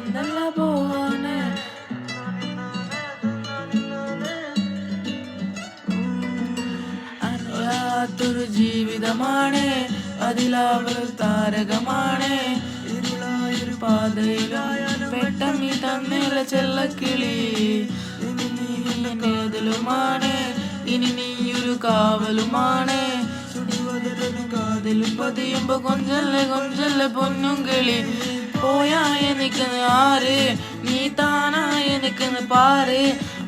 വന്നല്ല പോവാന് അറിയാത്തൊരു ജീവിതമാണ് അതിലവൾ താരകമാണ് ഇരുളായൊരു പാതയിലായാലും പെട്ടെന്ന് തന്നില്ല ചെല്ലക്കിളി ാണ് ഇനി നീയൊരു കാവലുമാണ് കാതിലും പതിയുമ്പോ കൊഞ്ചല്ലേ പൊന്നും കിളി പോയാ എനിക്കെന്ന് ആര് നീ താനാ എനിക്കെന്ന് പാറ്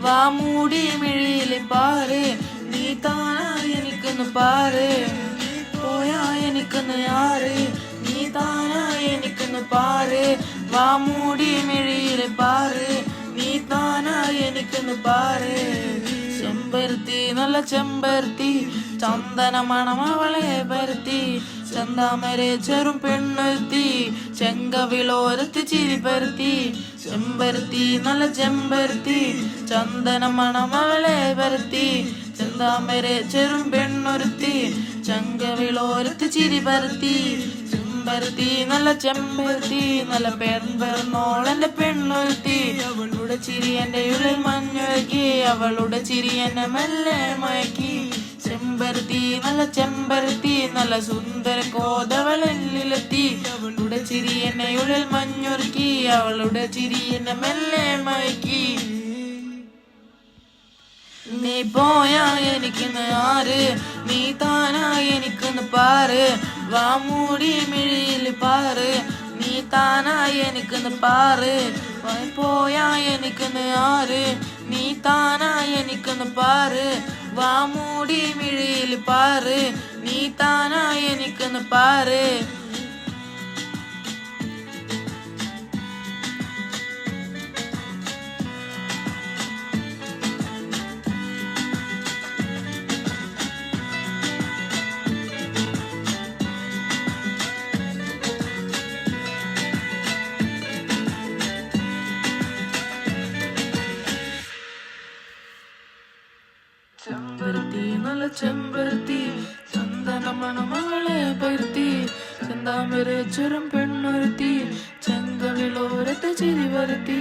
വാ മൂടി മിഴിയില് പാറ് നീ താനാ എനിക്കെന്ന് പാറ് പോയാ എനിക്കെന്ന് ആര് നീ താനാ എനിക്കെന്ന് പാറ് വാ മൂടി മിഴിയില് പാറ് നീ താനാ എനിക്കെന്ന് പാറ് ചെമ്പരുത്തി നല്ല ചെമ്പരുത്തി ചന്ദന മണം അവളെ പരുത്തി ചന്താമരെ ചെറും പെണ്ണുത്തി ചെങ്കവിളോരത്ത് ചിരി പരുത്തി ചെമ്പരുത്തി നല്ല ചെമ്പരുത്തി ചന്ദന മണം അവളെ പരുത്തി ചന്താമരെ ചെറും പെണ്ണൊരുത്തി ചെങ്കവിളോരത്ത് ചിരി പരുത്തി ചെമ്പരുത്തി നല്ല ചെമ്പരുത്തി നല്ല പെൺപെർന്നോളെന്റെ പെണ്ണൊരുത്തി അവളുടെ ചിരി എന്റെ ഉള്ളിൽ മഞ്ഞൊരുക്കി അവളുടെ ചിരി എന്നെ മെല്ലെ മയക്കി ചെമ്പരുത്തി നല്ല സുന്ദര കോതവളിലെത്തി അവളുടെ ചിരി എന്നെ ഉള്ളിൽ മഞ്ഞൊരുക്കി അവളുടെ ചിരി എന്നെ മെല്ലെ മയക്കി നീ പോയാ എനിക്കെന്ന് ആര് നീ താനാ എനിക്കെന്ന് പാറ് വാ മൂടി മിഴിയില് പാറ് നീ താനാ എനിക്കെന്ന് പാറ് പോയാ എനിക്കെന്ന് ആര് നീ താനാ എനിക്കെന്ന് പാറ് വാ മൂടി മിഴിയില് പാറ് നീ താനാ എനിക്കെന്ന് പാറ് ചെമ്പരുത്തി നല്ല ചെമ്പരുത്തി ചന്ദന മണമകളെ പരുത്തി ചന്താമരെ ചെറും പെണ്ണൊരുത്തി ചെങ്കവിളോരത്തെ ചിരി വരുത്തി